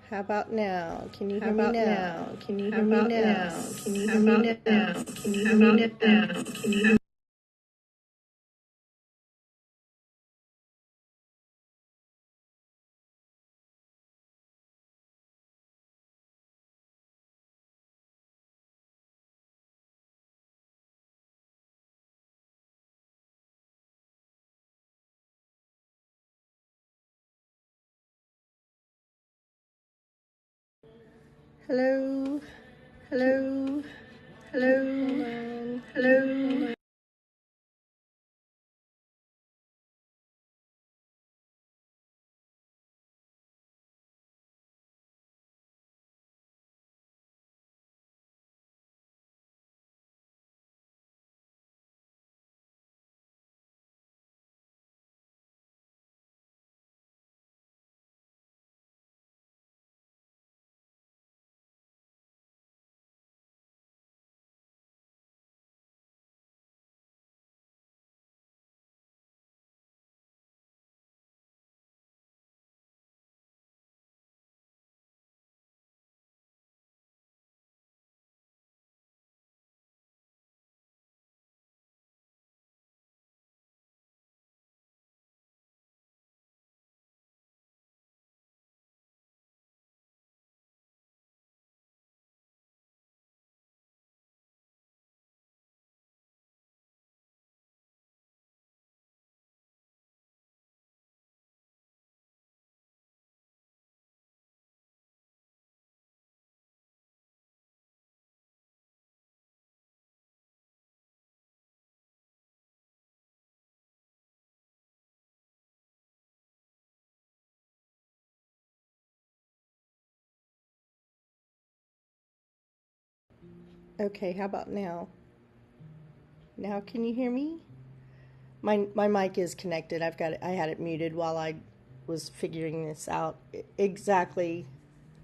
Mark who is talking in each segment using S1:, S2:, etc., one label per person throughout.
S1: How about now? Can you hear me now? Can you hear me now? Can you hear me now? Can you hear me now? Can you hear me? Hello? Hello? Hello? Hello? Okay, how about now? Now can you hear me? My mic is connected. I had it muted while I was figuring this out. Exactly.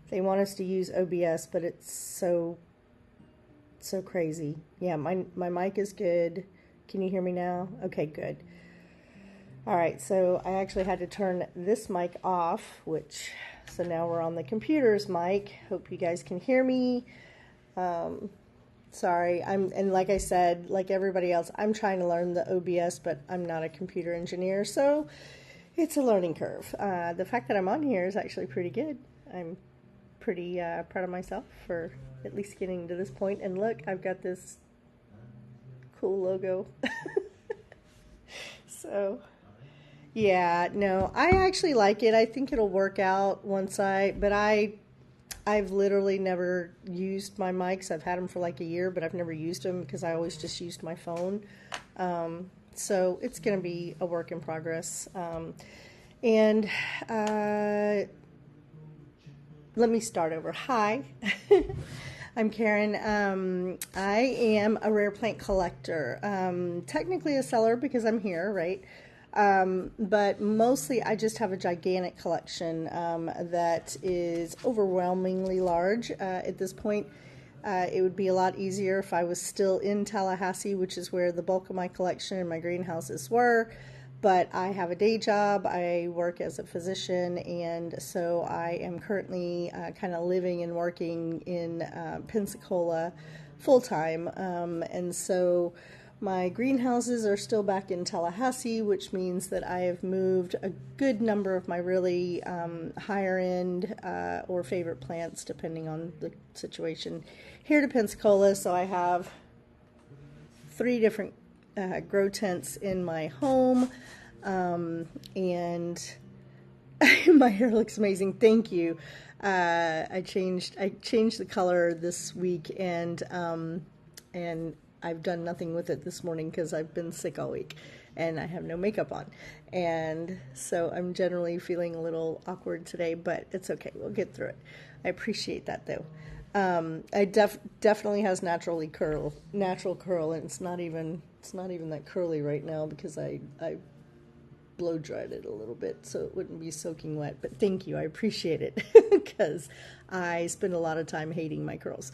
S1: They want us to use OBS, but it's so crazy. Yeah, my mic is good. Can you hear me now? Okay, good. All right, so I actually had to turn this mic off, so now we're on the computer's mic. Hope you guys can hear me. Sorry, and like I said, like everybody else, I'm trying to learn the OBS, but I'm not a computer engineer, so it's a learning curve. The fact that I'm on here is actually pretty good. I'm pretty proud of myself for at least getting to this point. And look, I've got this cool logo. So, yeah, no, I actually like it. I think it'll work out I've literally never used my mics. I've had them for like a year, but I've never used them because I always just used my phone. So it's going to be a work in progress. And let me start over. Hi, I'm Karen. I am a rare plant collector. Technically a seller because I'm here, right? But mostly I just have a gigantic collection that is overwhelmingly large at this point. It would be a lot easier if I was still in Tallahassee, which is where the bulk of my collection and my greenhouses were. But I have a day job. I work as a physician, and so I am currently kind of living and working in Pensacola full time. And so my greenhouses are still back in Tallahassee, which means that I have moved a good number of my really higher end or favorite plants, depending on the situation, here to Pensacola. So I have 3 different grow tents in my home, and my hair looks amazing. Thank you. I changed the color this week, and I've done nothing with it this morning because I've been sick all week and I have no makeup on, and so I'm generally feeling a little awkward today, but it's okay. We'll get through it. I appreciate that though. I definitely has natural curl, and it's not even that curly right now because I blow dried it a little bit so it wouldn't be soaking wet. But thank you, I appreciate it because I spend a lot of time hating my curls.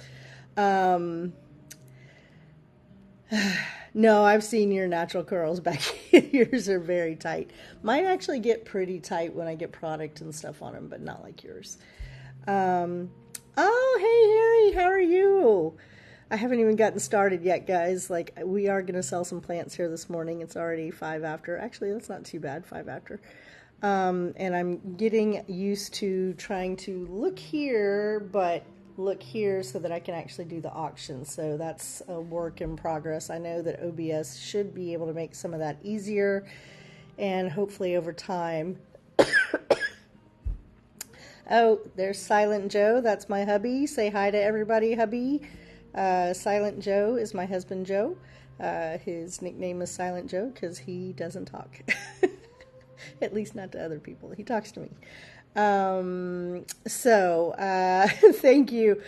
S1: No, I've seen your natural curls back. Yours are very tight. Mine actually get pretty tight when I get product and stuff on them, but not like yours. Um, oh, hey, Harry, how are you? I haven't even gotten started yet, guys. Like, we are going to sell some plants here this morning. It's already 5 after. Actually, that's not too bad, 5 after. And I'm getting used to trying to look here, but look here so that I can actually do the auction. So that's a work in progress. I know that OBS should be able to make some of that easier, and hopefully over time. Oh, there's Silent Joe. That's my hubby. Say hi to everybody, hubby. Silent Joe is my husband, Joe. His nickname is Silent Joe because he doesn't talk. At least not to other people. He talks to me. Thank you.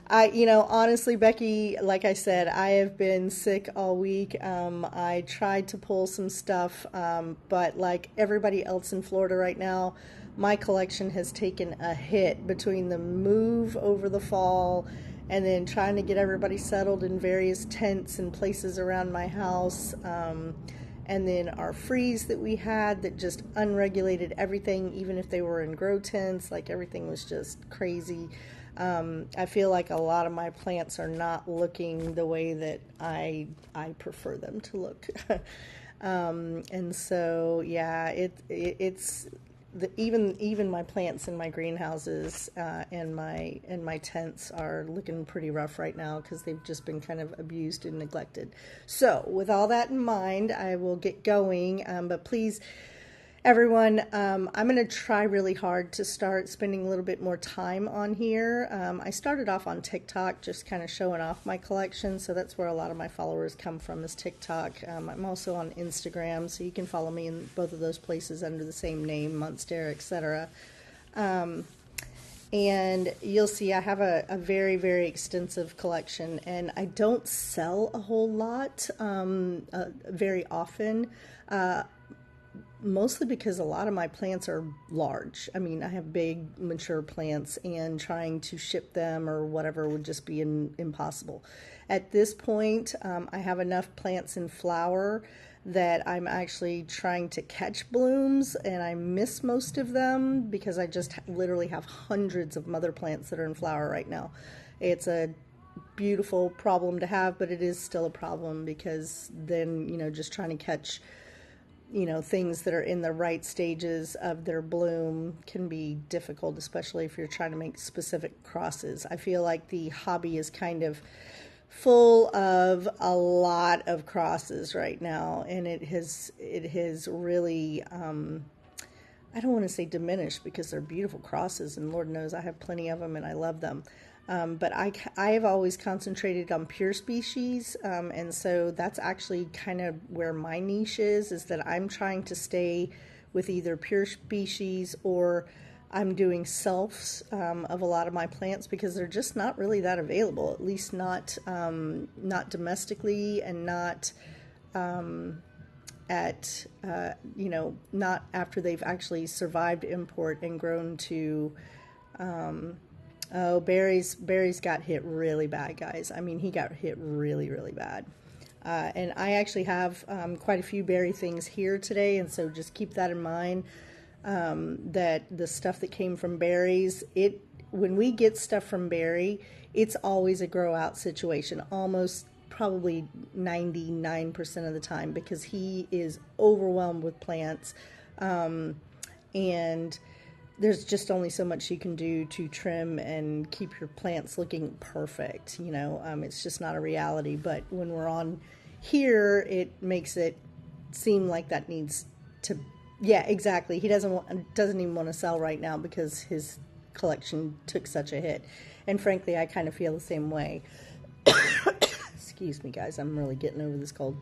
S1: Honestly, Becky, like I said, I have been sick all week. I tried to pull some stuff, but like everybody else in Florida right now, my collection has taken a hit between the move over the fall and then trying to get everybody settled in various tents and places around my house. And then our freeze that we had that just unregulated everything, even if they were in grow tents, like everything was just crazy. I feel like a lot of my plants are not looking the way that I prefer them to look. And so, yeah, it's even my plants in my greenhouses and my tents are looking pretty rough right now because they've just been kind of abused and neglected. So with all that in mind, I will get going. But please, everyone, I'm going to try really hard to start spending a little bit more time on here. I started off on TikTok, just kind of showing off my collection, so that's where a lot of my followers come from, is TikTok. I'm also on Instagram, so you can follow me in both of those places under the same name, Monstera, etc. And you'll see I have a very, very extensive collection, and I don't sell a whole lot very often. Mostly because a lot of my plants are large. I mean, I have big, mature plants, and trying to ship them or whatever would just be impossible. At this point, I have enough plants in flower that I'm actually trying to catch blooms, and I miss most of them because I just literally have hundreds of mother plants that are in flower right now. It's a beautiful problem to have, but it is still a problem because then, just trying to catch things that are in the right stages of their bloom can be difficult, especially if you're trying to make specific crosses. I feel like the hobby is kind of full of a lot of crosses right now, and it has really, I don't want to say diminished because they're beautiful crosses, and Lord knows I have plenty of them and I love them. But I have always concentrated on pure species, and so that's actually kind of where my niche is that I'm trying to stay with either pure species or I'm doing selfs of a lot of my plants because they're just not really that available, at least not domestically, and not not after they've actually survived import and grown to. Oh, Barry's got hit really bad, guys. I mean, he got hit really, really bad. And I actually have quite a few berry things here today, and so just keep that in mind, that the stuff that came from berries, when we get stuff from Barry, it's always a grow out situation, almost probably 99% of the time, because he is overwhelmed with plants, and there's just only so much you can do to trim and keep your plants looking perfect. It's just not a reality. But when we're on here, it makes it seem like that needs to. Yeah, exactly. He doesn't even want to sell right now because his collection took such a hit. And frankly, I kind of feel the same way. Excuse me, guys. I'm really getting over this cold.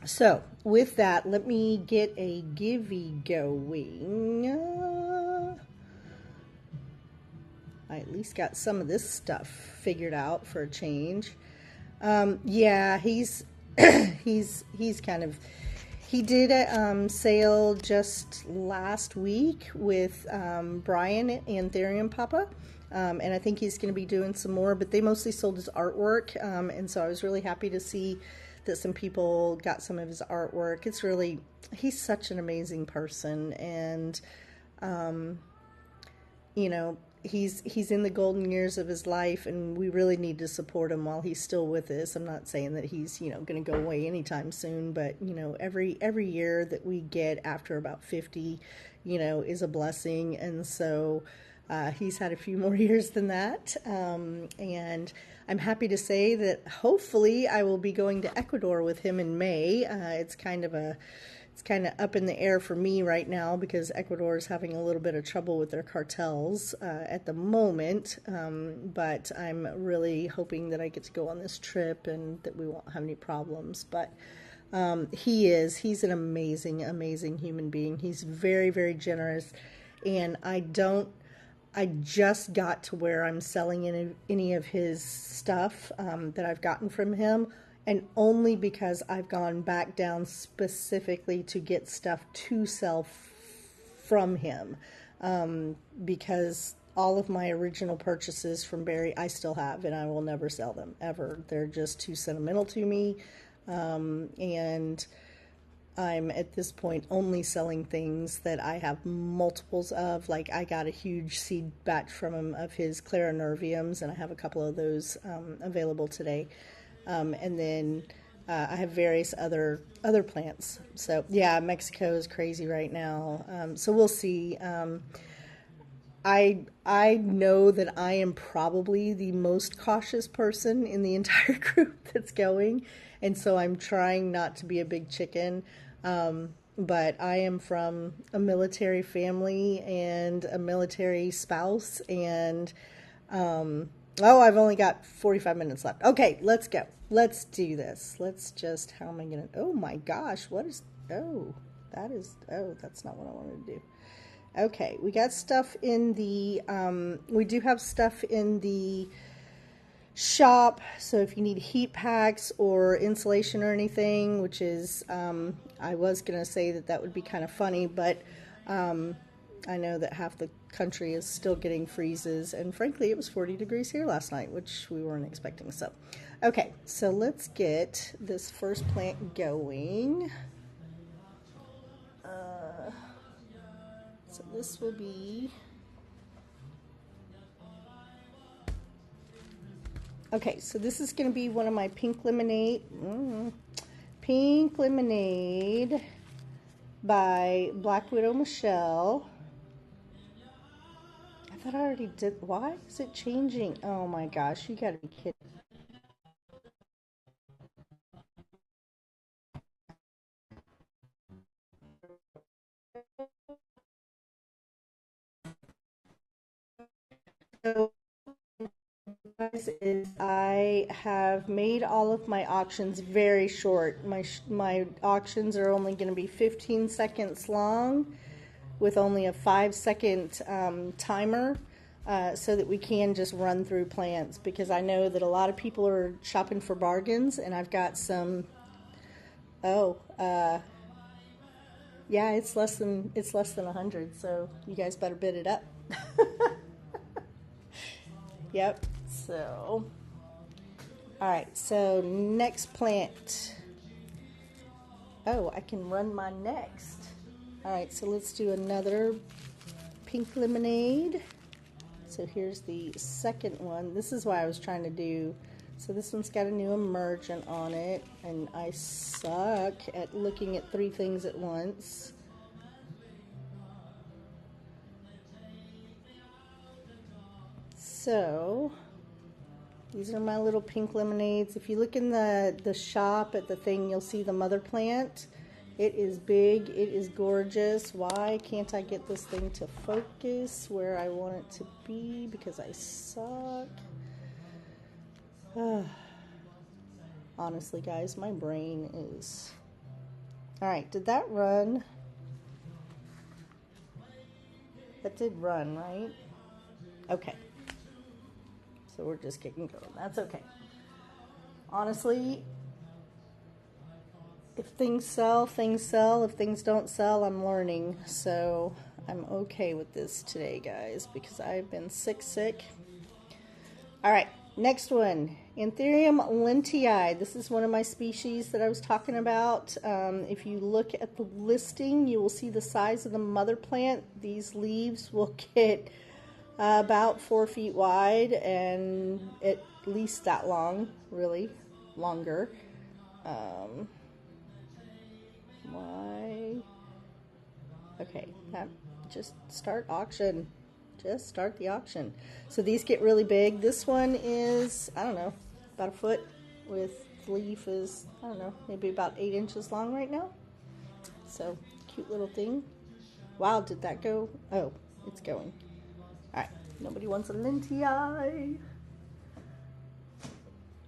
S1: So, with that, let me get a givey going. I at least got some of this stuff figured out for a change. Yeah, he's kind of. He did a sale just last week with Brian and Therium Papa. And I think he's going to be doing some more, but they mostly sold his artwork. And so I was really happy to see that some people got some of his artwork. He's such an amazing person. And, you know, he's in the golden years of his life, and we really need to support him while he's still with us. I'm not saying that he's, you know, going to go away anytime soon, but you know, every year that we get after about 50, you know, is a blessing. And so he's had a few more years than that, and I'm happy to say that hopefully I will be going to Ecuador with him in May. It's kind of up in the air for me right now because Ecuador is having a little bit of trouble with their cartels at the moment. But I'm really hoping that I get to go on this trip and that we won't have any problems. But he's an amazing, amazing human being. He's very, very generous. And I just got to where I'm selling any of his stuff that I've gotten from him, and only because I've gone back down specifically to get stuff to sell from him, because all of my original purchases from Barry I still have, and I will never sell them, ever. They're just too sentimental to me, and I'm at this point only selling things that I have multiples of. Like I got a huge seed batch from him of his clarinerviums, and I have a couple of those available today. And then I have various other plants. So yeah, Mexico is crazy right now. So we'll see. I know that I am probably the most cautious person in the entire group that's going, and so I'm trying not to be a big chicken. But I am from a military family and a military spouse, and I've only got 45 minutes left. Okay, let's go. Let's do this. How am I gonna, oh my gosh, that's not what I wanted to do. Okay, we got stuff in the, we do have stuff in the shop, so if you need heat packs or insulation or anything, which is, I was going to say that would be kind of funny, but I know that half the country is still getting freezes, and frankly, it was 40 degrees here last night, which we weren't expecting. So, okay, so let's get this first plant going. So this will be... Okay, so this is going to be one of my pink lemonade by Black Widow Michelle. I thought I already did. Why is it changing? Oh my gosh, you gotta be kidding. So is I have made all of my auctions very short. My auctions are only going to be 15 seconds long, with only a 5-second timer, so that we can just run through plants, because I know that a lot of people are shopping for bargains, and I've got some. Yeah, it's less than 100, so you guys better bid it up. Yep. So, all right, so next plant. Oh, I can run my next. All right, so let's do another pink lemonade. So here's the second one. This is why I was trying to do, so this one's got a new emergent on it, and I suck at looking at 3 things at once. So these are my little pink lemonades. If you look in the shop at the thing, you'll see the mother plant. It is big. It is gorgeous. Why can't I get this thing to focus where I want it to be? Because I suck. Honestly, guys, my brain is... All right, did that run? That did run, right? Okay. So we're just getting going. That's okay. Honestly, if things sell, things sell. If things don't sell, I'm learning. So I'm okay with this today, guys, because I've been sick. All right, next one. Anthurium lentii. This is one of my species that I was talking about. If you look at the listing, you will see the size of the mother plant. These leaves will get about 4 feet wide and at least that long, really longer. Why? Okay, just start auction. Just start the auction. So these get really big. This one is, I don't know, about a foot, with the leaf is, I don't know, maybe about 8 inches long right now. So cute little thing. Wow, did that go? Oh, it's going. All right, nobody wants a linty eye.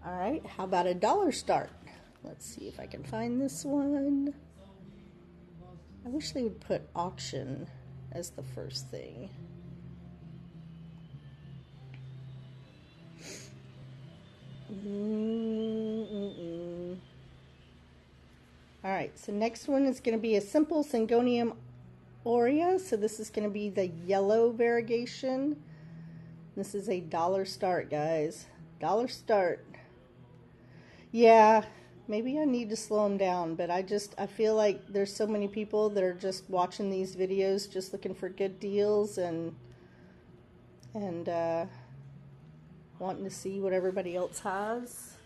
S1: All right, how about a dollar start? Let's see if I can find this one. I wish they would put auction as the first thing. All right, so next one is going to be a simple Syngonium aurea. So this is going to be the yellow variegation. This is a dollar start, guys. Dollar start. Yeah, maybe I need to slow them down, but I feel like there's so many people that are just watching these videos just looking for good deals and wanting to see what everybody else has.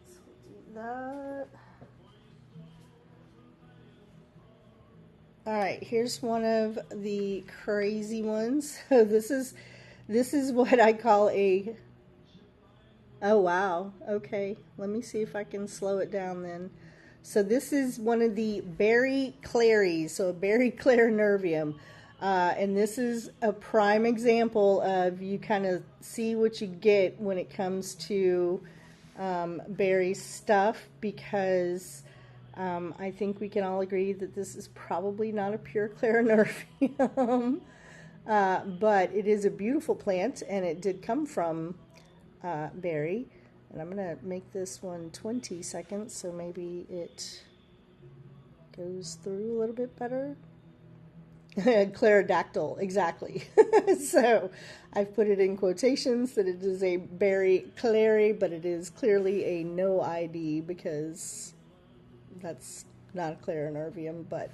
S1: So we'll do that. All right, here's one of the crazy ones. So this is what I call a, oh wow, okay, let me see if I can slow it down then. So this is one of the berry claries, so a berry clarinervium. And this is a prime example of, you kind of see what you get when it comes to berry stuff, because I think we can all agree that this is probably not a pure clarinervium, but it is a beautiful plant, and it did come from berry. And I'm going to make this one 20 seconds, so maybe it goes through a little bit better. Clarodactyl, exactly. So I've put it in quotations that it is a berry clary, but it is clearly a no ID, because that's not a clarinervium, but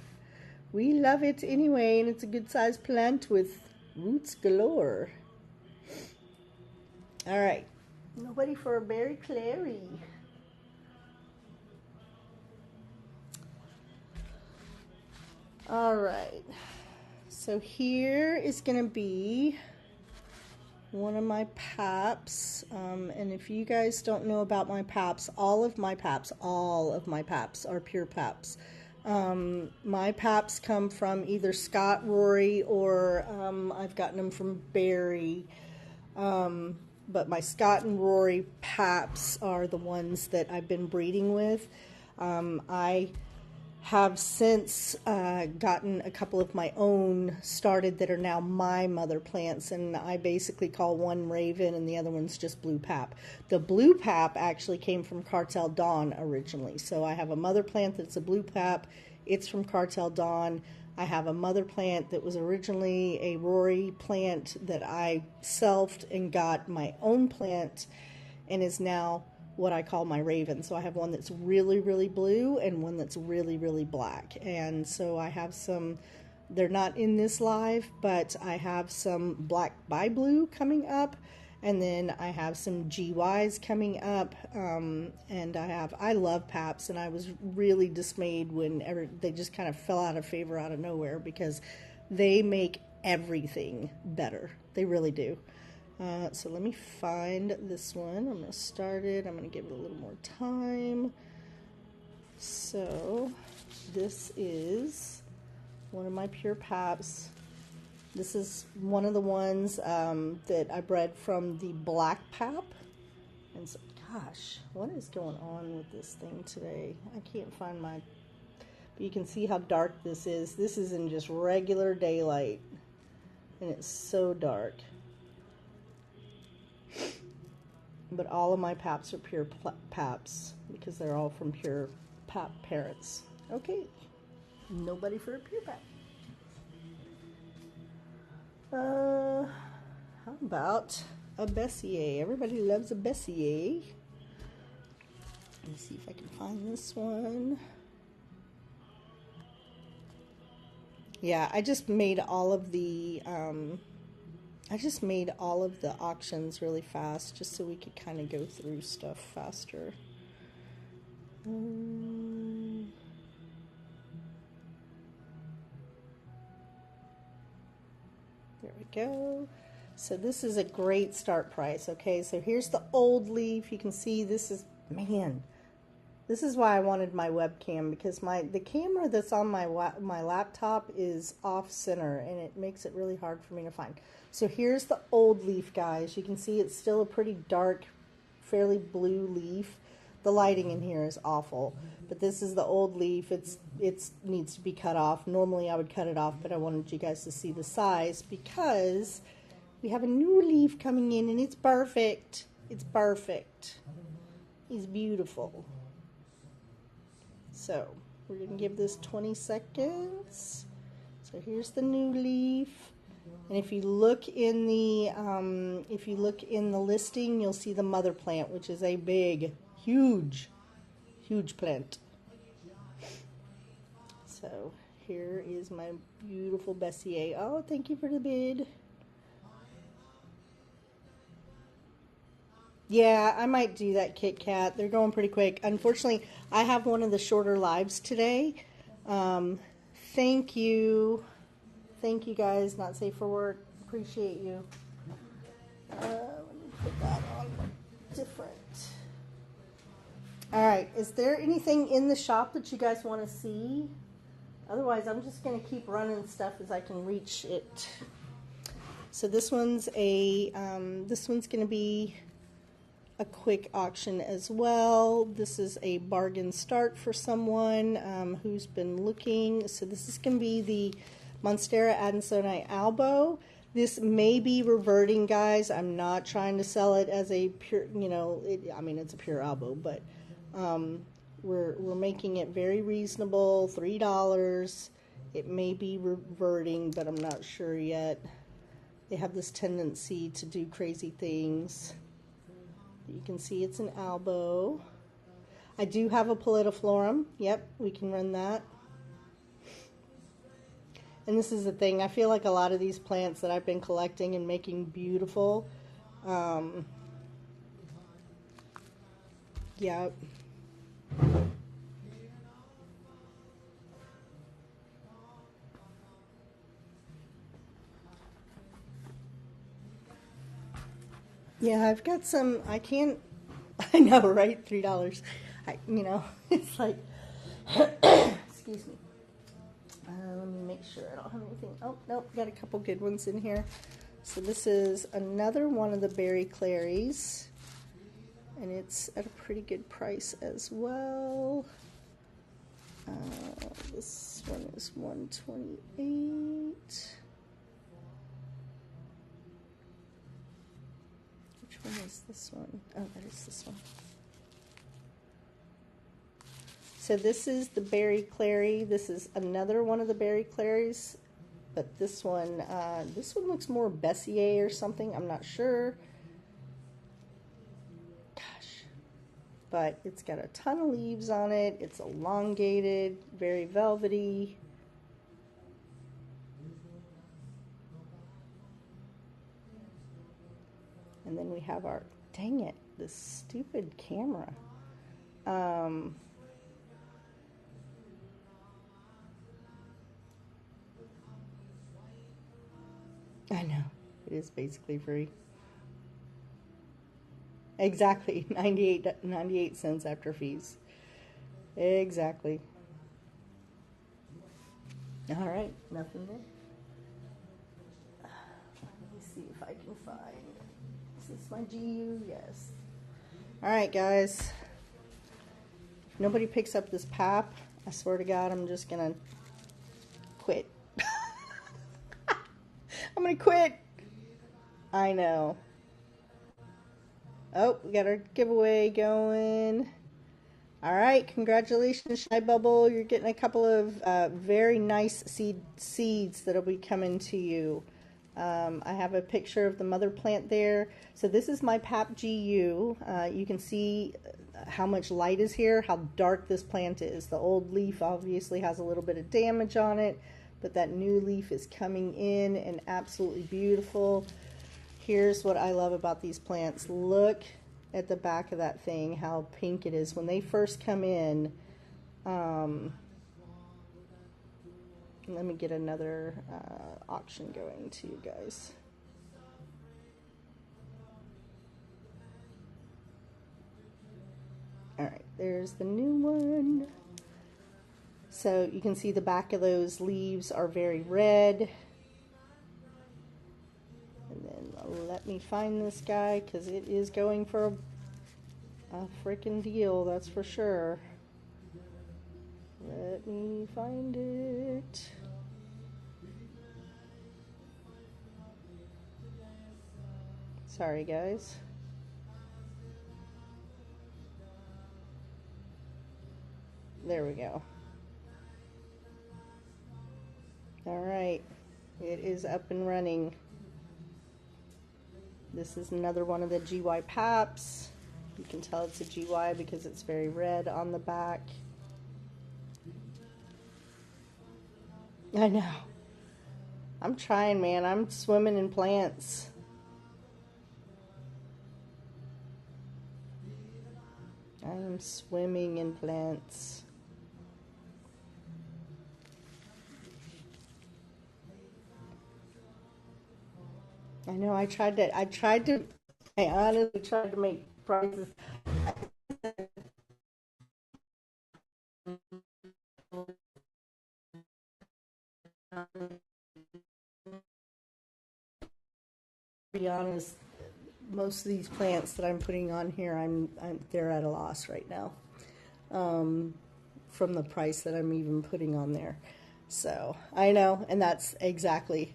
S1: we love it anyway, and it's a good sized plant with roots galore. All right, nobody for a berry clary. All right, so here is going to be one of my paps, and if you guys don't know about my paps, all of my paps are pure paps. My paps come from either Scott, Rory, or I've gotten them from Barry, but my Scott and Rory paps are the ones that I've been breeding with. I have since gotten a couple of my own started that are now my mother plants, and I basically call one Raven and the other one's just Blue Pap. The Blue Pap actually came from Cartel Dawn originally, so I have a mother plant that's a Blue Pap. It's from Cartel Dawn. I have a mother plant that was originally a Rory plant that I selfed and got my own plant, and is now what I call my Raven. So I have one that's really, really blue and one that's really, really black. And so I have some, they're not in this live, but I have some black by blue coming up. And then I have some GYs coming up. And I love paps, and I was really dismayed when they just kind of fell out of favor out of nowhere, because they make everything better. They really do. So let me find this one. I'm going to start it. I'm going to give it a little more time. So this is one of my pure paps. This is one of the ones that I bred from the black pap. And so, gosh, what is going on with this thing today? I can't find my... But you can see how dark this is. This is in just regular daylight, and it's so dark. But all of my paps are pure paps, because they're all from pure pap parents. Okay, nobody for a pure pap. How about a Bessier? Everybody loves a Bessier. Let me see if I can find this one. Yeah, I just made all of the auctions really fast just so we could kind of go through stuff faster. There we go. So this is a great start price. Okay, so here's the old leaf. You can see this is, man, this is why I wanted my webcam, because the camera that's on my laptop is off center and it makes it really hard for me to find. So here's the old leaf, guys. You can see it's still a pretty dark, fairly blue leaf. The lighting in here is awful, but this is the old leaf. It needs to be cut off. Normally I would cut it off, but I wanted you guys to see the size because we have a new leaf coming in and it's perfect. It's perfect. It's beautiful. So we're going to give this 20 seconds. So here's the new leaf. And if you look in the listing, you'll see the mother plant, which is a big, huge plant. So here is my beautiful Bessier. Oh, thank you for the bid. Yeah, I might do that, Kit Kat. They're going pretty quick. Unfortunately, I have one of the shorter lives today. Thank you. Thank you, guys. Not safe for work. Appreciate you. Let me put that on different. All right. Is there anything in the shop that you guys want to see? Otherwise, I'm just going to keep running stuff as I can reach it. So this one's going to be a quick auction as well. This is a bargain start for someone who's been looking. So this is going to be the Monstera Adansonii albo. This may be reverting, guys. I'm not trying to sell it as a pure, I mean, it's a pure albo, but we're making it very reasonable, $3. It may be reverting, but I'm not sure yet. They have this tendency to do crazy things. You can see it's an albo. I do have a Pallidiflorum. Yep, we can run that. And this is the thing. I feel like a lot of these plants that I've been collecting and making beautiful. Yep. Yeah, I've got some, I can't, I know, right? $3. It's like, excuse me. Let me make sure I don't have anything. Oh, nope, got a couple good ones in here. So this is another one of the Berry Claries, and it's at a pretty good price as well. This one is $128. Which one is this one? Oh, that is this one. So this is the Berry Clary. This is another one of the Berry Claries, but this one looks more Bessier or something. I'm not sure. Gosh, but it's got a ton of leaves on it. It's elongated, very velvety. And then we have our, dang it, this stupid camera. I know, it is basically free. Exactly, 98 cents after fees. Exactly. All right, nothing there. Let me see if I can find, is this my GU? Yes. All right, guys. If nobody picks up this pap, I swear to God, I'm just going to quit. I'm going to quit. I know. Oh, we got our giveaway going. All right, congratulations, Shy Bubble. You're getting a couple of very nice seeds that'll be coming to you. I have a picture of the mother plant there. So this is my Pap GU. You can see how much light is here, how dark this plant is. The old leaf obviously has a little bit of damage on it, but that new leaf is coming in and absolutely beautiful. Here's what I love about these plants. Look at the back of that thing, how pink it is. When they first come in, let me get another auction going to you guys. All right, there's the new one. So you can see the back of those leaves are very red. And then let me find this guy because it is going for a freaking deal, that's for sure. Let me find it. Sorry, guys. There we go. All right, it is up and running. This is another one of the GY Paps. You can tell it's a GY because it's very red on the back. I know. I'm trying, man. I'm swimming in plants. I am swimming in plants. I know, I honestly tried to make prices. To be honest, most of these plants that I'm putting on here, they're at a loss right now, from the price that I'm even putting on there. So I know, and that's exactly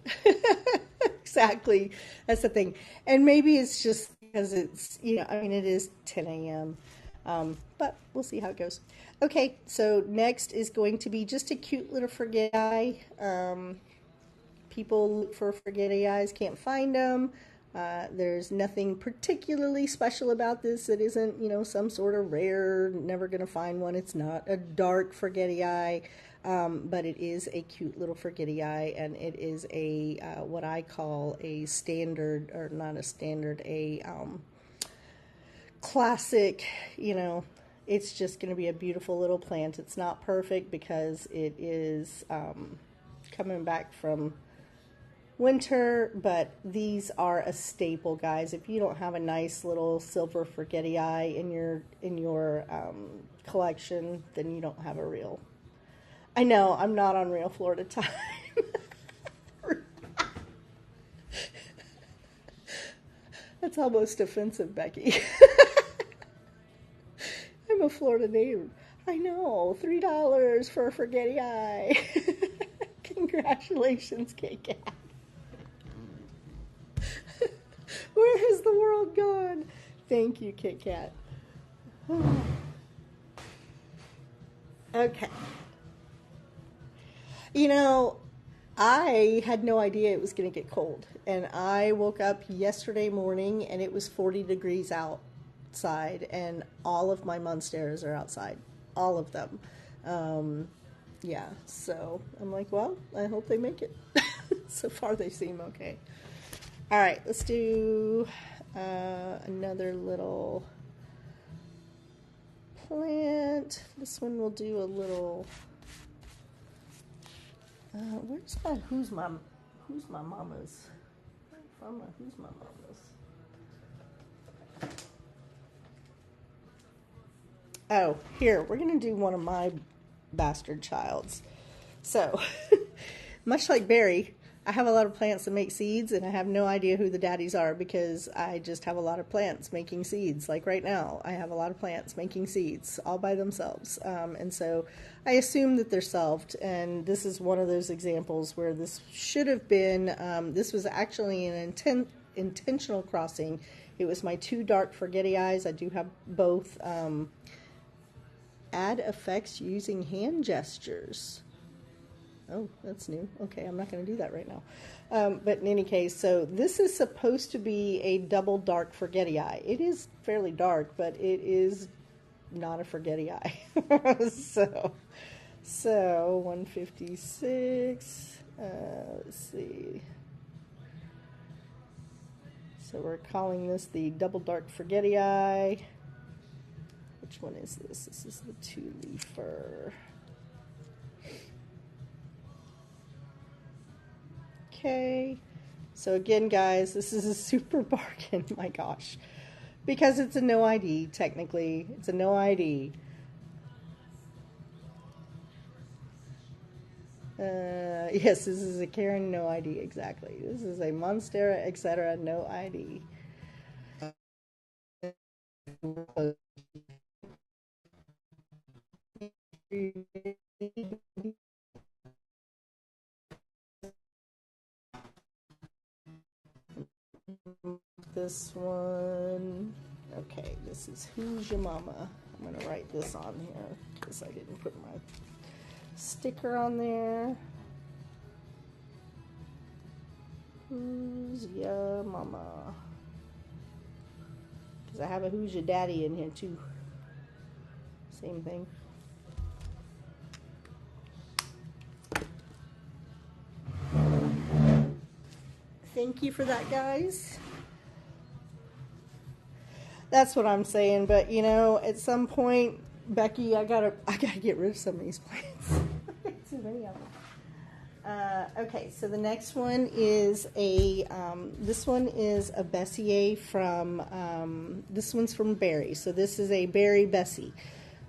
S1: exactly, that's the thing. And maybe it's just because it's, I mean, it is 10 a.m. But we'll see how it goes. Okay, so next is going to be just a cute little forget eye. People look for forget eyes, can't find them. There's nothing particularly special about this. It isn't, some sort of rare, never going to find one. It's not a dark forgetty eye, but it is a cute little forgetty eye, and it is a what I call a standard, or not a standard, a classic, it's just going to be a beautiful little plant. It's not perfect because it is coming back from winter, but these are a staple, guys. If you don't have a nice little silver forgetty eye in your collection, then you don't have a real. I know I'm not on Real Florida Time. That's almost offensive, Becky. I'm a Florida native. I know, $3 for a forgetty eye. Congratulations, Kit Kat. Where has the world gone? Thank you, Kit Kat. Okay. I had no idea it was going to get cold. And I woke up yesterday morning and it was 40 degrees outside. And all of my monsteras are outside. All of them. Yeah, so I'm like, well, I hope they make it. So far they seem okay. All right, let's do another little plant. This one will do a little. Who's my mama's? Who's my mama's? Oh, here, we're gonna do one of my bastard childs. So, much like Barry, I have a lot of plants that make seeds, and I have no idea who the daddies are because I just have a lot of plants making seeds. Like right now, I have a lot of plants making seeds all by themselves. And so I assume that they're salved. And this is one of those examples where this should have been, this was actually an intentional crossing. It was my two dark forgetty eyes. I do have both. Add effects using hand gestures. Oh, that's new. Okay, I'm not going to do that right now. But in any case, so this is supposed to be a double dark forgetty eye. It is fairly dark, but it is not a forgetty eye. So So 156. Let's see. So we're calling this the double dark forgetti. Which one is this? This is the 2-leafer. Okay. So again, guys, this is a super bargain. My gosh. Because it's a no ID, technically. It's a no ID. Yes, this is a Karen no ID, exactly. This is a Monstera, etc. no ID. This one. Okay, this is Who's Your Mama. I'm going to write this on here because I didn't put my sticker on there. Who's Your Mama? Because I have a Who's Your Daddy in here too. Same thing. Thank you for that, guys. That's what I'm saying, but you know, at some point, Becky, I gotta get rid of some of these plants. Too many of them. Okay, so the next one is this one is a Bessier from, this one's from Berry. So this is a Berry Bessie.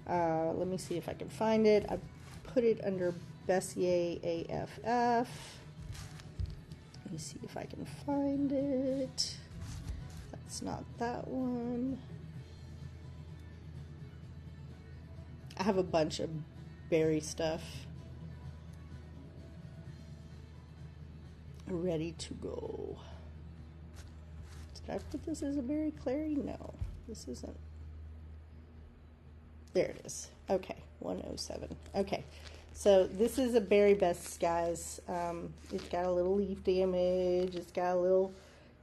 S1: Let me see if I can find it. I put it under Bessier AFF. Let me see if I can find it. That's not that one. I have a bunch of berry stuff ready to go. Did I put this as a berry clary? No, this isn't. There it is. Okay, 107. Okay, so this is a berry best, guys. It's got a little leaf damage. It's got a little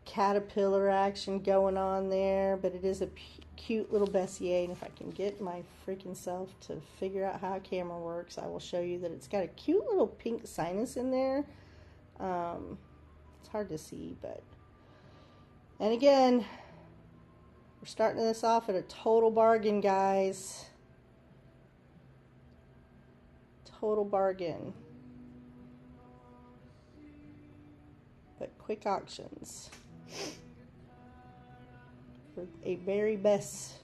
S1: caterpillar action going on there, but it is a cute little Bessier, and if I can get my freaking self to figure out how a camera works, I will show you that it's got a cute little pink sinus in there. It's hard to see, but, and again, we're starting this off at a total bargain, guys. Total bargain. But quick auctions. For a Berry Bess.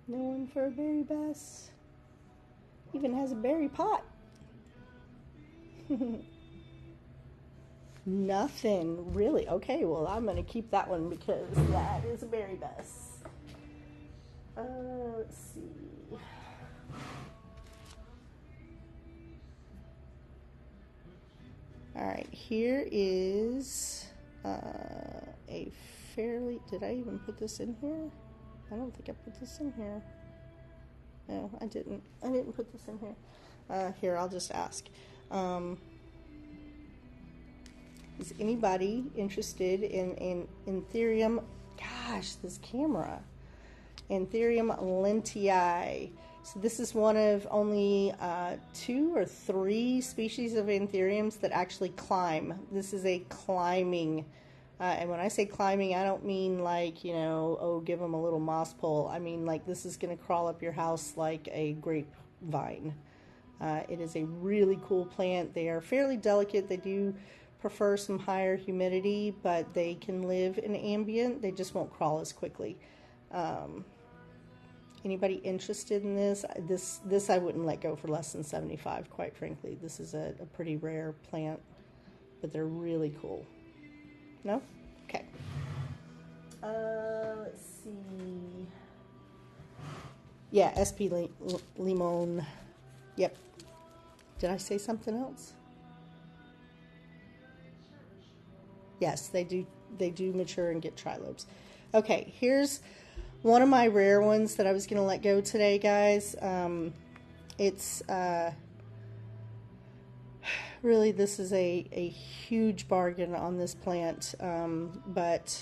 S1: No one for a Berry Bess. Even has a berry pot. Nothing, really. Okay, well, I'm going to keep that one because that is a Berry Bess. Let's see. All right, here is a fairly, did I even put this in here? I don't think I put this in here. No, I didn't put this in here. Here, I'll just ask. Is anybody interested in Anthurium? Gosh, this camera. Anthurium lentii. So this is one of only 2 or 3 species of anthuriums that actually climb. This is a climbing, and when I say climbing, I don't mean like, you know, oh, give them a little moss pole. I mean like this is going to crawl up your house like a grapevine. It is a really cool plant. They are fairly delicate. They do prefer some higher humidity, but they can live in ambient. They just won't crawl as quickly. Anybody interested in this? This I wouldn't let go for less than 75, quite frankly. This is a pretty rare plant, but they're really cool. No? Okay. Let's see. Yeah, SP Limon. Yep. Did I say something else? Yes, they do mature and get trilobes. Okay, here's one of my rare ones that I was going to let go today, guys. It's really, this is a huge bargain on this plant, but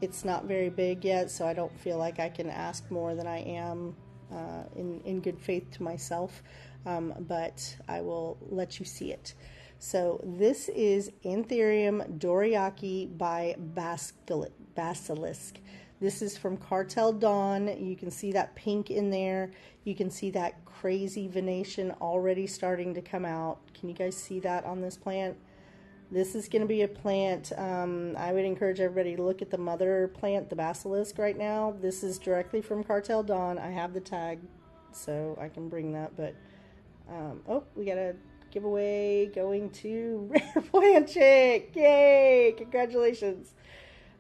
S1: it's not very big yet, so I don't feel like I can ask more than I am in good faith to myself, but I will let you see it. So this is Anthurium doriaki by Basilisk. This is from Cartel Dawn. You can see that pink in there. You can see that crazy venation already starting to come out. Can you guys see that on this plant? This is going to be a plant. I would encourage everybody to look at the mother plant, the basilisk, right now. This is directly from Cartel Dawn. I have the tag, so I can bring that. But oh, we got a giveaway going to Rare Plant Chick. Yay! Congratulations.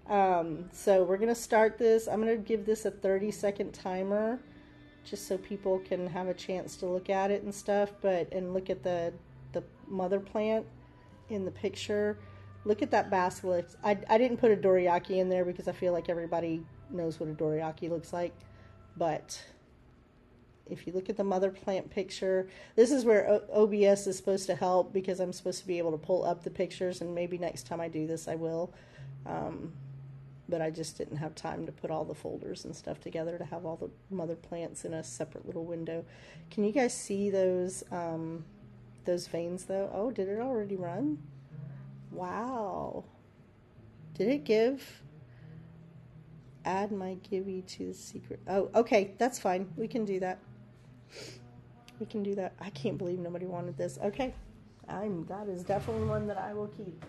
S1: So we're going to start this. I'm going to give this a 30-second timer, just so people can have a chance to look at it and stuff. And look at the mother plant in the picture. Look at that basilisk. I didn't put a doriaki in there because I feel like everybody knows what a doriaki looks like. But if you look at the mother plant picture, this is where OBS is supposed to help, because I'm supposed to be able to pull up the pictures, and maybe next time I do this I will. But I just didn't have time to put all the folders and stuff together to have all the mother plants in a separate little window. Can you guys see those veins though? Oh, did it already run? Wow. Did it give? Add my gibby to the secret. Oh, okay, that's fine. We can do that. We can do that. I can't believe nobody wanted this. Okay. That is definitely one that I will keep.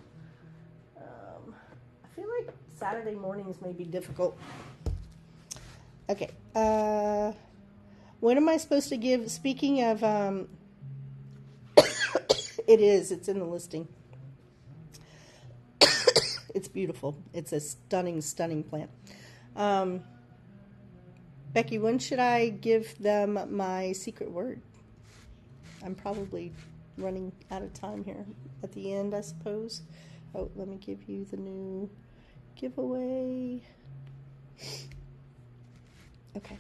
S1: I feel like Saturday mornings may be difficult. Okay. What am I supposed to give? Speaking of, it's in the listing. It's beautiful. It's a stunning, stunning plant. Becky, when should I give them my secret word? I'm probably running out of time here. At the end, I suppose. Oh, let me give you the new giveaway. Okay.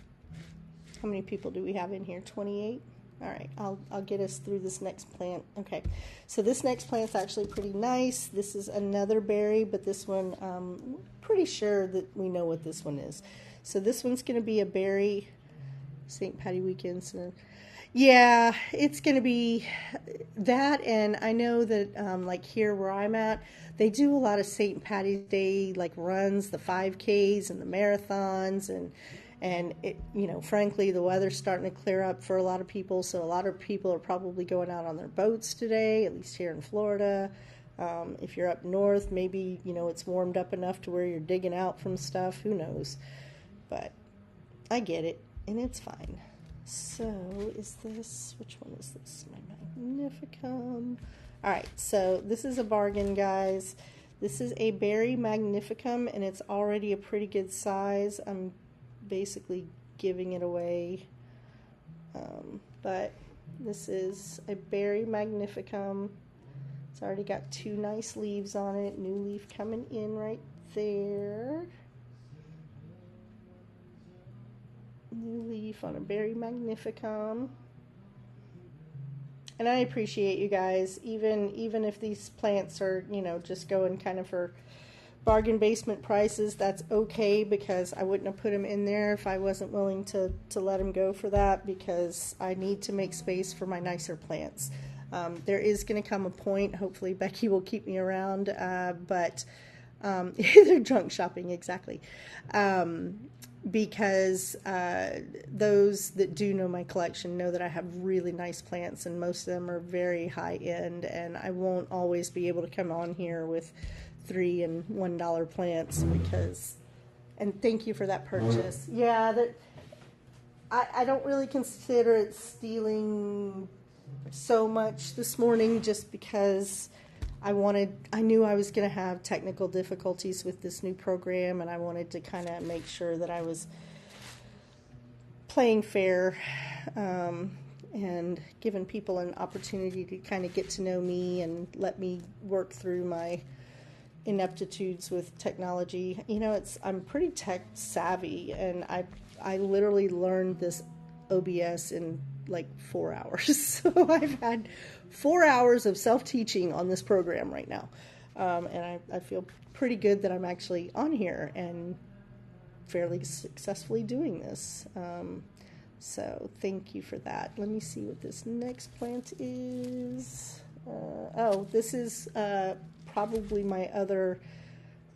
S1: How many people do we have in here? 28? All right, I'll get us through this next plant. Okay, so this next plant's actually pretty nice. This is another berry, but this one, pretty sure that we know what this one is. So this one's going to be a berry. St. Patty weekend. So yeah, it's going to be that, and I know that like here where I'm at, they do a lot of St. Patty's Day like runs, the 5Ks and the marathons, and it, you know, frankly, the weather's starting to clear up for a lot of people, so a lot of people are probably going out on their boats today, at least here in Florida. If you're up north, maybe, you know, it's warmed up enough to where you're digging out from stuff. Who knows? But I get it, and it's fine. So is this, which one is this? My Magnificum. All right, so this is a bargain, guys. This is a Berry Magnificum, and it's already a pretty good size. I'm basically giving it away, but this is a Berry Magnificum. It's already got 2 nice leaves on it. New leaf coming in right there. New leaf on a Berry Magnificum. And I appreciate you guys, even if these plants are, you know, just going kind of for bargain basement prices, that's okay, because I wouldn't have put them in there if I wasn't willing to let them go for that, because I need to make space for my nicer plants. There is going to come a point, hopefully Becky will keep me around, but they're junk shopping, exactly. Because those that do know my collection know that I have really nice plants, and most of them are very high end, and I won't always be able to come on here with $3 and $1 plants, because, and thank you for that purchase. Yeah, that I don't really consider it stealing so much this morning, just because I knew I was going to have technical difficulties with this new program, and I wanted to kind of make sure that I was playing fair, and giving people an opportunity to kind of get to know me and let me work through my ineptitudes with technology. You know, I'm pretty tech savvy, and I literally learned this OBS in like 4 hours. So I've had 4 hours of self-teaching on this program right now, and I feel pretty good that I'm actually on here and fairly successfully doing this. So thank you for that. Let me see what this next plant is. Oh, this is probably my other,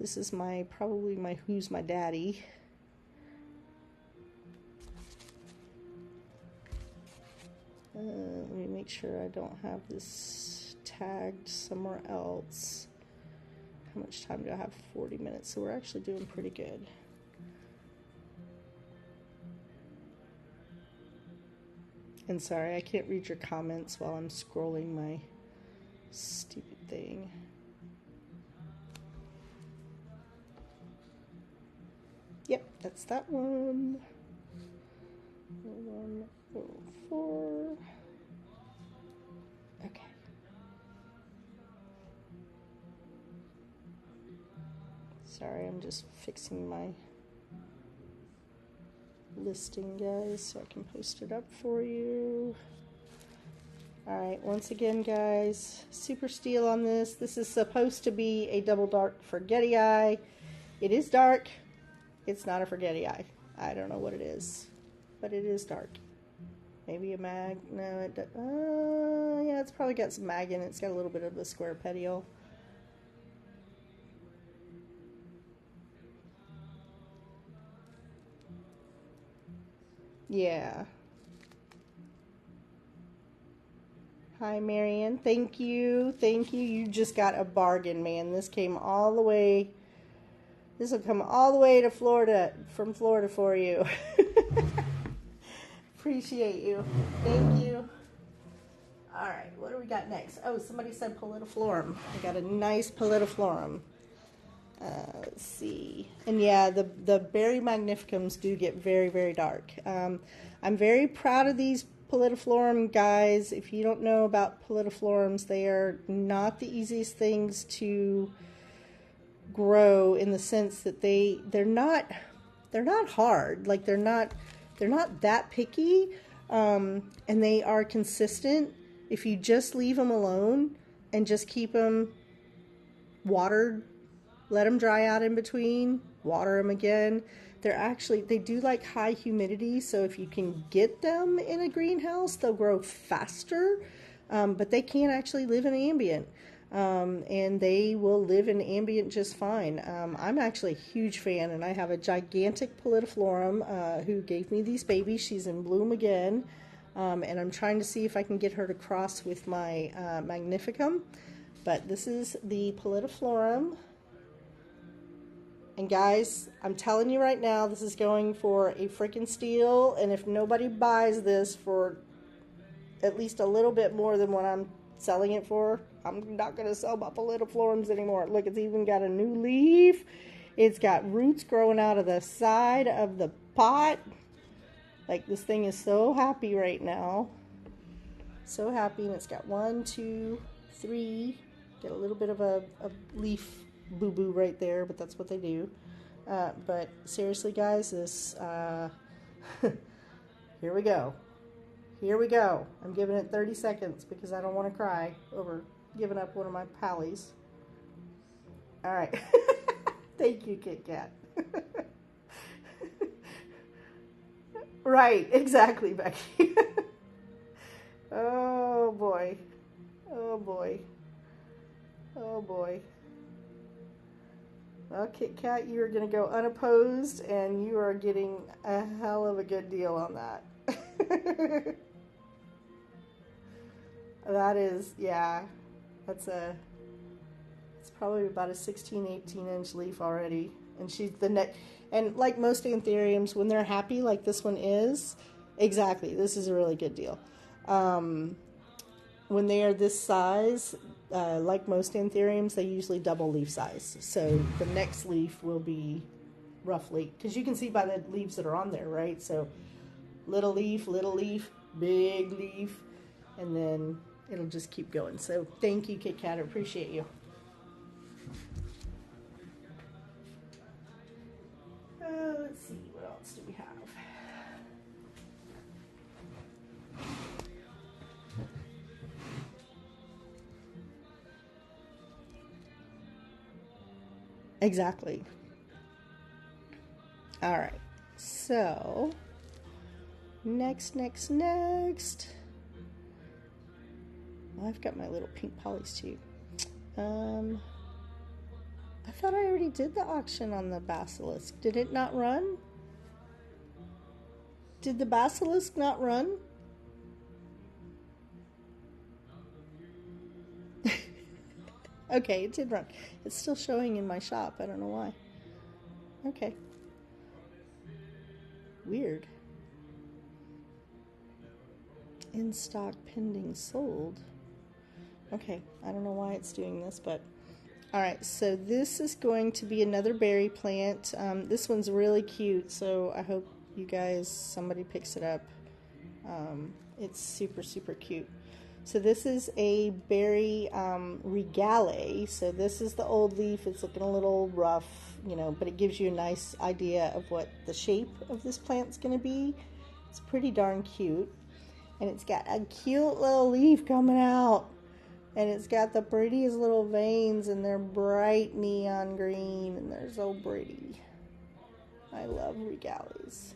S1: this is probably my Who's My Daddy. Let me make sure I don't have this tagged somewhere else. How much time do I have? 40 minutes, so we're actually doing pretty good. And sorry, I can't read your comments while I'm scrolling my stupid thing. Yep, that's that one. 104. Okay. Sorry, I'm just fixing my listing, guys, so I can post it up for you. Alright, once again, guys, super steal on this. This is supposed to be a double dark forgetti. It is dark. It's not a forgetti. I don't know what it is, but it is dark. Maybe a mag. No, it does. Yeah, it's probably got some mag in it. It's got a little bit of a square petiole. Yeah. Hi, Marion. Thank you. Thank you. You just got a bargain, man. This came all the way. This will come all the way to Florida, from Florida for you. Appreciate you. Thank you. All right, what do we got next? Oh, somebody said pallidiflorum. I got a nice pallidiflorum. Let's see. And yeah, the berry magnificums do get very, very dark. I'm very proud of these pallidiflorum guys. If you don't know about pallidiflorums, they are not the easiest things to grow, in the sense that they're not hard. Like they're not that picky, and they are consistent. If you just leave them alone and just keep them watered, let them dry out in between, water them again. They do like high humidity, so if you can get them in a greenhouse, they'll grow faster, but they can actually live in ambient, and they will live in ambient just fine. I'm actually a huge fan, and I have a gigantic pallidiflorum who gave me these babies. She's in bloom again, and I'm trying to see if I can get her to cross with my magnificum, but this is the pallidiflorum. And guys, I'm telling you right now, this is going for a freaking steal. And if nobody buys this for at least a little bit more than what I'm selling it for, I'm not going to sell my pallidiflorums anymore. Look, it's even got a new leaf. It's got roots growing out of the side of the pot. Like, this thing is so happy right now. So happy. And it's got 1, 2, 3. Get a little bit of a leaf boo-boo right there, but that's what they do. But seriously, guys, this here we go. I'm giving it 30 seconds because I don't want to cry over giving up one of my pallies. All right. Thank you, Kit Kat. Right, exactly, Becky. Oh boy. Well, Kit Kat, you are going to go unopposed, and you are getting a hell of a good deal on that. That is, yeah, it's probably about a 16, 18-inch leaf already. And she's and like most anthuriums, when they're happy, like this one is, exactly, this is a really good deal. When they are this size, like most anthuriums, they usually double leaf size. So the next leaf will be roughly, because you can see by the leaves that are on there, right? So little leaf, big leaf, and then it'll just keep going. So thank you, Kit Kat. I appreciate you. Let's see, what else do we have? Exactly. All right. So Next. I've got my little pink polys too. I thought I already did the auction on the basilisk. Did it not run? Did the basilisk not run? Okay, it did run. It's still showing in my shop. I don't know why. Okay. Weird. In stock, pending, sold. Okay, I don't know why it's doing this, but alright, so this is going to be another berry plant. This one's really cute, so I hope you guys, somebody picks it up. It's super, super cute. So this is a berry regale. So this is the old leaf. It's looking a little rough, you know, but it gives you a nice idea of what the shape of this plant's going to be. It's pretty darn cute. And it's got a cute little leaf coming out. And it's got the prettiest little veins, and they're bright neon green, and they're so pretty. I love regales.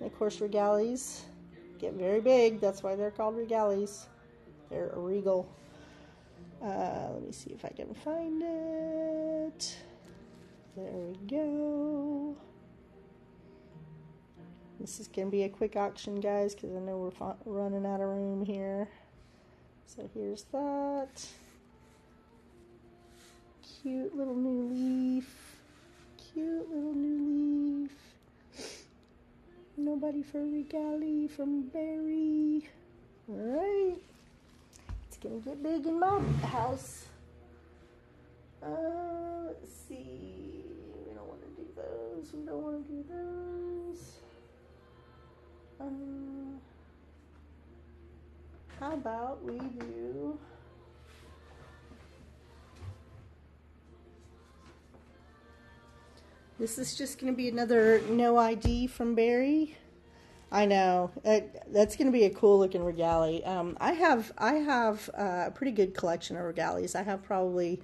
S1: And of course, regales get very big. That's why they're called regales. They're a regal. Let me see if I can find it. There we go. This is going to be a quick auction, guys, because I know we're running out of room here. So here's that. Cute little new leaf. Cute little new leaf. Nobody for regale from berry. Alright. It's going to get big in my house. Let's see. We don't want to do those. We don't want to do those. How about we do this is just going to be another no ID from Barry. I know that's going to be a cool looking regale. I have a pretty good collection of regales. I have probably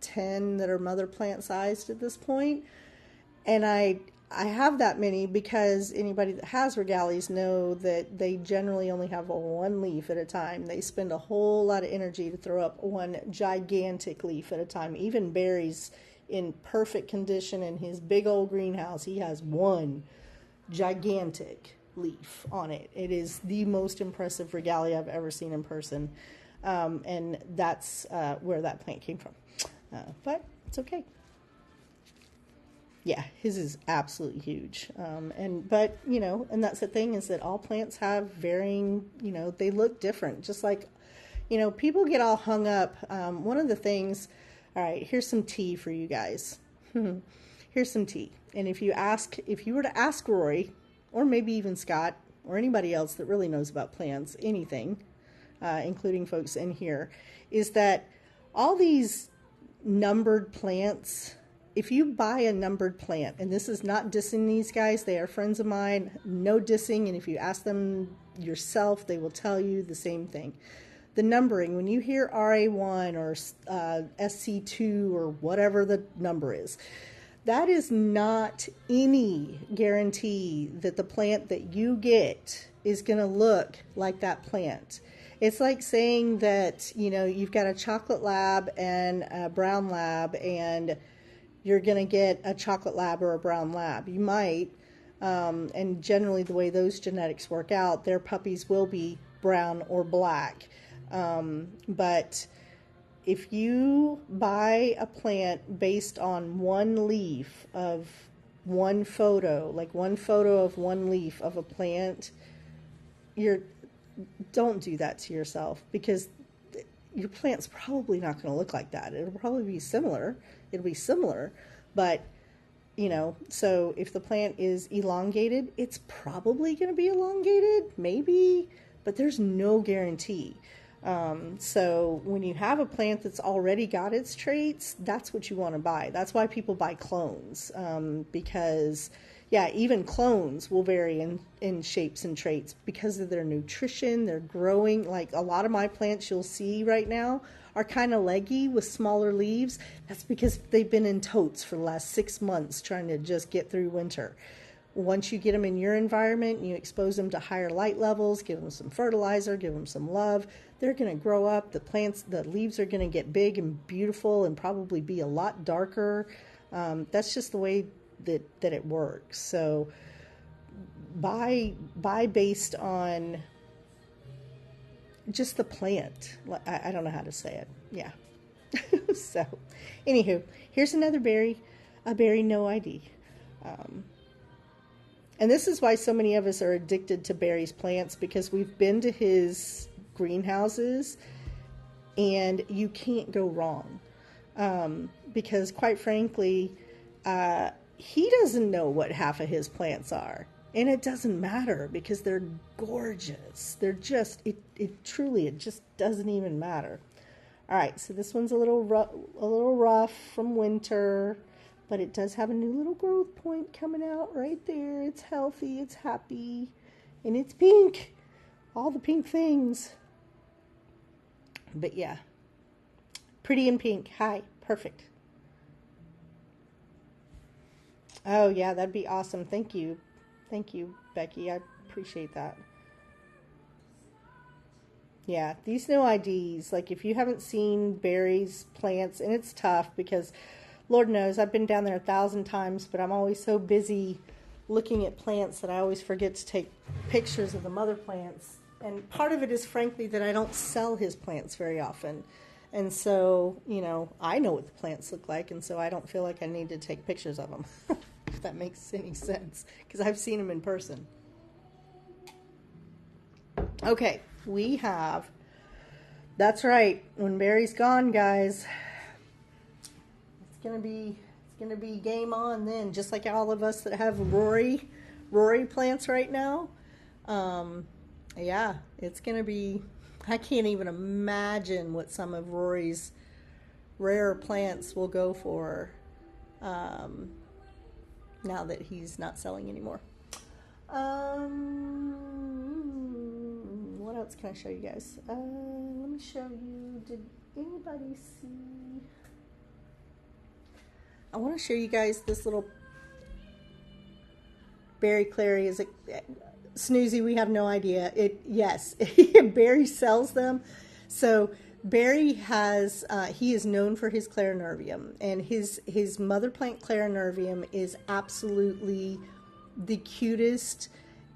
S1: 10 that are mother plant sized at this point, and I have that many because anybody that has regales know that they generally only have one leaf at a time. They spend a whole lot of energy to throw up one gigantic leaf at a time. Even Barry's in perfect condition in his big old greenhouse, he has one gigantic leaf on it. It is the most impressive regale I've ever seen in person, and that's where that plant came from. But it's okay. Yeah, his is absolutely huge. But you know, and that's the thing, is that all plants have varying, you know, they look different. Just like, you know, people get all hung up. One of the things, all right, here's some tea for you guys. Here's some tea. And if you were to ask Roy, or maybe even Scott, or anybody else that really knows about plants, anything, including folks in here, is that all these numbered plants, if you buy a numbered plant, and this is not dissing these guys, they are friends of mine, no dissing, and if you ask them yourself, they will tell you the same thing. The numbering, when you hear RA1 or SC2 or whatever the number is, that is not any guarantee that the plant that you get is going to look like that plant. It's like saying that, you know, you've got a chocolate lab and a brown lab, and you're going to get a chocolate lab or a brown lab. You might, and generally the way those genetics work out, their puppies will be brown or black. But if you buy a plant based on one leaf of one photo, like one photo of one leaf of a plant, don't do that to yourself, because your plant's probably not going to look like that. It'll probably be similar. It'll be similar, but you know, so if the plant is elongated, it's probably going to be elongated, maybe, but there's no guarantee. So when you have a plant that's already got its traits, that's what you want to buy. That's why people buy clones, because yeah, even clones will vary in shapes and traits because of their nutrition. They're growing. Like a lot of my plants you'll see right now are kind of leggy with smaller leaves. That's because they've been in totes for the last 6 months trying to just get through winter. Once you get them in your environment, you expose them to higher light levels, give them some fertilizer, give them some love, they're going to grow up. The leaves are going to get big and beautiful and probably be a lot darker. That's just the way that it works. So buy based on just the plant. I don't know how to say it. Yeah. So, anywho, here's another berry, a berry no ID. And this is why so many of us are addicted to Barry's plants, because we've been to his greenhouses and you can't go wrong. Because quite frankly, he doesn't know what half of his plants are. And it doesn't matter because they're gorgeous. They're just, it truly just doesn't even matter. All right, so this one's a little rough from winter, but it does have a new little growth point coming out right there. It's healthy, it's happy, and it's pink. All the pink things. But yeah, pretty and pink. Hi, perfect. Oh yeah, that'd be awesome. Thank you, Becky. I appreciate that. Yeah, these no IDs, like if you haven't seen Barry's plants, and it's tough because Lord knows I've been down there 1,000 times, but I'm always so busy looking at plants that I always forget to take pictures of the mother plants. And part of it is frankly that I don't sell his plants very often. And so, I know what the plants look like, and so I don't feel like I need to take pictures of them, if that makes any sense, because I've seen them in person. Okay, that's right, when Barry's gone, guys, it's gonna be game on then, just like all of us that have Rory plants right now. Yeah, it's gonna be, I can't even imagine what some of Rory's rare plants will go for now that he's not selling anymore. What else can I show you guys? Let me show you. Did anybody see? I want to show you guys this little Berry Clary. Is it snoozy? We have no idea. Yes, Barry sells them. So Barry has he is known for his clarinervium, and his mother plant clarinervium is absolutely the cutest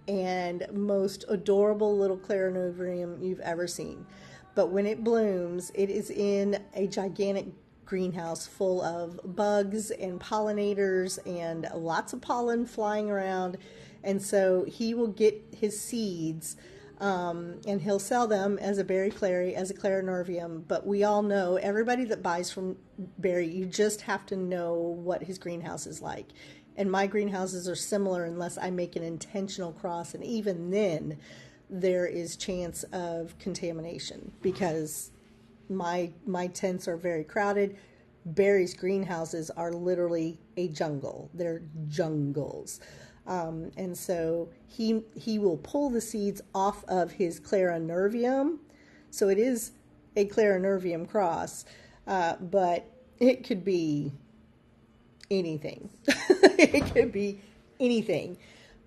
S1: and most adorable little clarinervium you've ever seen. But when it blooms, it is in a gigantic greenhouse full of bugs and pollinators and lots of pollen flying around. And so he will get his seeds and he'll sell them as a Berry Clary, as a clarinervium. But we all know, everybody that buys from Barry, you just have to know what his greenhouse is like. And my greenhouses are similar unless I make an intentional cross. And even then, there is chance of contamination because my tents are very crowded. Barry's greenhouses are literally a jungle. They're jungles. And so he will pull the seeds off of his clarinervium. So it is a clarinervium cross, but it could be anything. It could be anything.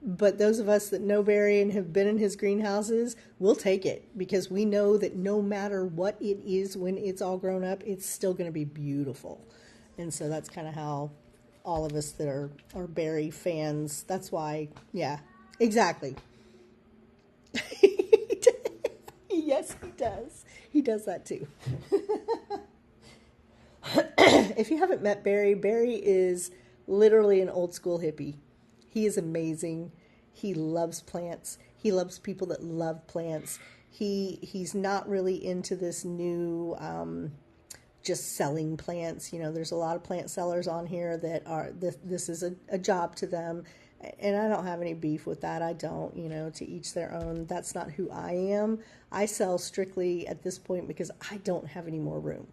S1: But those of us that know Barry and have been in his greenhouses, we'll take it because we know that no matter what it is when it's all grown up, it's still going to be beautiful. And so that's kind of how all of us that are Barry fans, that's why, yeah, exactly. Yes, he does. He does that too. If you haven't met Barry, Barry is literally an old school hippie. He is amazing. He loves plants. He loves people that love plants. He's not really into this new just selling plants. There's a lot of plant sellers on here that are this is a job to them, and I don't have any beef with that. I don't. To each their own. That's not who I am. I sell strictly at this point because I don't have any more room.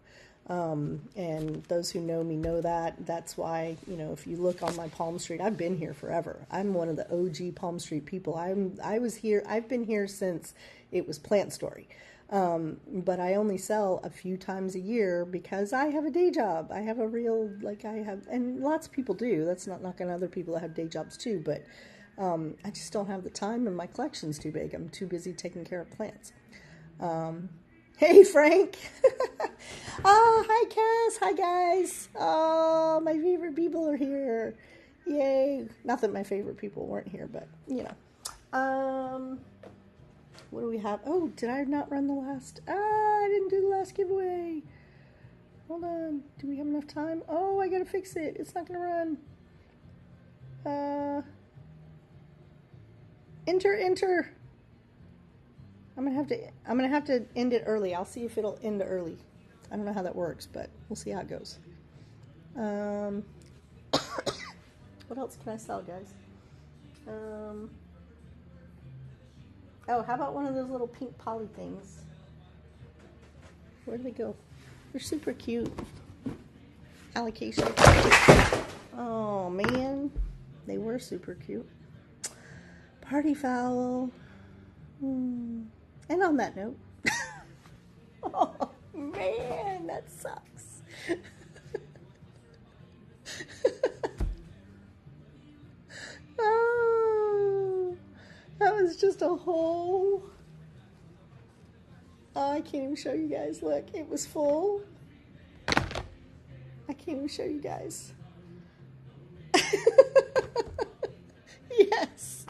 S1: And those who know me know that. That's why, if you look on my Palm Street, I've been here forever. I'm one of the OG Palm Street people. I've been here since it was Plant Story. But I only sell a few times a year because I have a day job. I have a real, and lots of people do. That's not knocking other people that have day jobs too, but I just don't have the time, and my collection's too big. I'm too busy taking care of plants. Hey, Frank. Oh, hi, Cass. Hi, guys. Oh, my favorite people are here. Yay. Not that my favorite people weren't here, but, you know. What do we have? Oh, did I not run the last? I didn't do the last giveaway. Hold on. Do we have enough time? Oh, I gotta fix it. It's not gonna run. Enter. I'm gonna have to end it early. I'll see if it'll end early. I don't know how that works, but we'll see how it goes. What else can I sell, guys? Oh, how about one of those little pink poly things? Where do they go? They're super cute. Allocation. Oh, man. They were super cute. Party foul. And on that note. Oh, man, that sucks. Oh, that was just a hole. Oh, I can't even show you guys. Look, it was full. I can't even show you guys. Yes.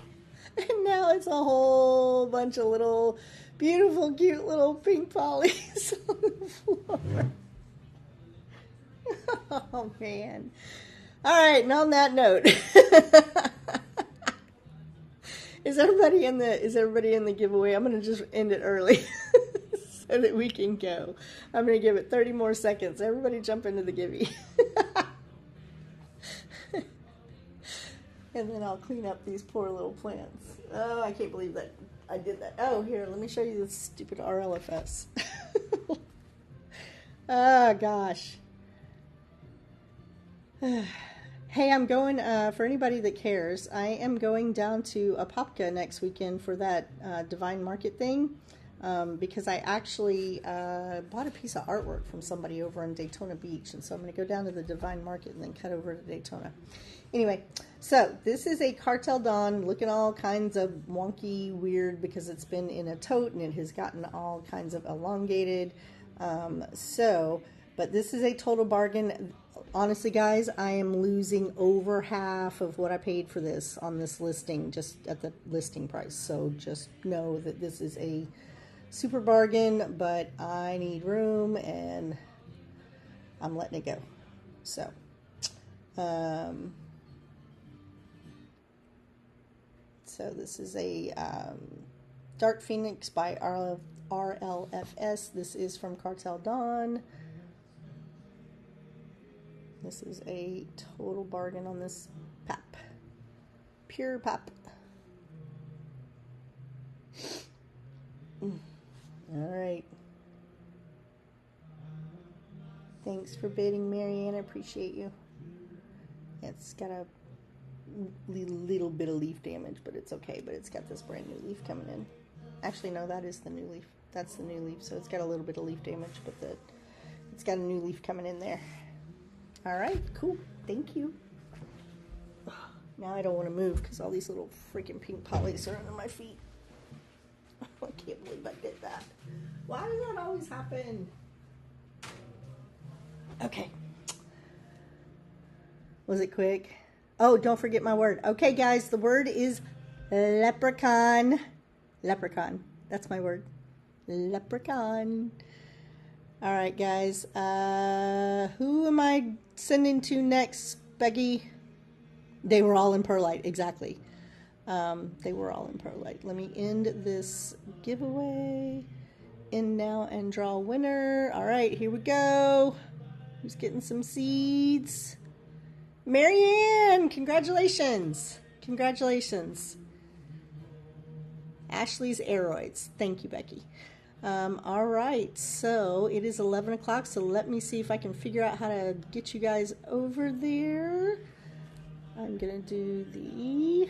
S1: And now it's a whole bunch of little beautiful, cute little pink polys on the floor. Oh, man. All right, and on that note, is everybody in the giveaway? I'm going to just end it early so that we can go. I'm going to give it 30 more seconds. Everybody jump into the givey. And then I'll clean up these poor little plants. Oh, I can't believe that I did that. Oh, here, let me show you this stupid RLFS. Oh, gosh. Hey, I'm going, for anybody that cares, I am going down to Apopka next weekend for that Divine Market thing, because I actually bought a piece of artwork from somebody over in Daytona Beach, and so I'm going to go down to the Divine Market and then cut over to Daytona. Anyway, so this is a Cartel Dawn, looking all kinds of wonky, weird, because it's been in a tote and it has gotten all kinds of elongated. But this is a total bargain. Honestly, guys, I am losing over half of what I paid for this on this listing, just at the listing price. So just know that this is a super bargain, but I need room and I'm letting it go. So, so this is a Dark Phoenix by RLFS. This is from Cartel Dawn. This is a total bargain on this pap. Pure pap. All right. Thanks for bidding, Marianne. I appreciate you. It's got a little bit of leaf damage, but it's okay. But it's got this brand new leaf coming in. Actually, no, that is the new leaf. That's the new leaf. So it's got a little bit of leaf damage, but it's got a new leaf coming in there. All right, cool. Thank you. Now I don't want to move because all these little freaking pink polys are under my feet. I can't believe I did that. Why does that always happen? Okay. Was it quick? Oh, don't forget my word. Okay, guys, the word is leprechaun. Leprechaun. That's my word. Leprechaun. All right, guys. Who am I sending to next, Becky? They were all in perlite. Exactly. They were all in perlite. Let me end this giveaway. End now and draw a winner. All right, here we go. Who's getting some seeds? Marianne, congratulations. Congratulations. Ashley's aroids. Thank you, Becky. All right, so it is 11 o'clock, so let me see if I can figure out how to get you guys over there. I'm going to do the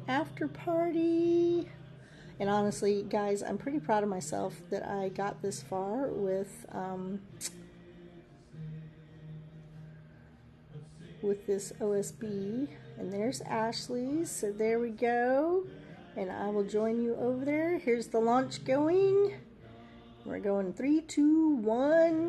S1: after party. And honestly, guys, I'm pretty proud of myself that I got this far with with this OSB. And there's Ashley's. So there we go. And I will join you over there. Here's the launch going. We're going 3, 2, 1.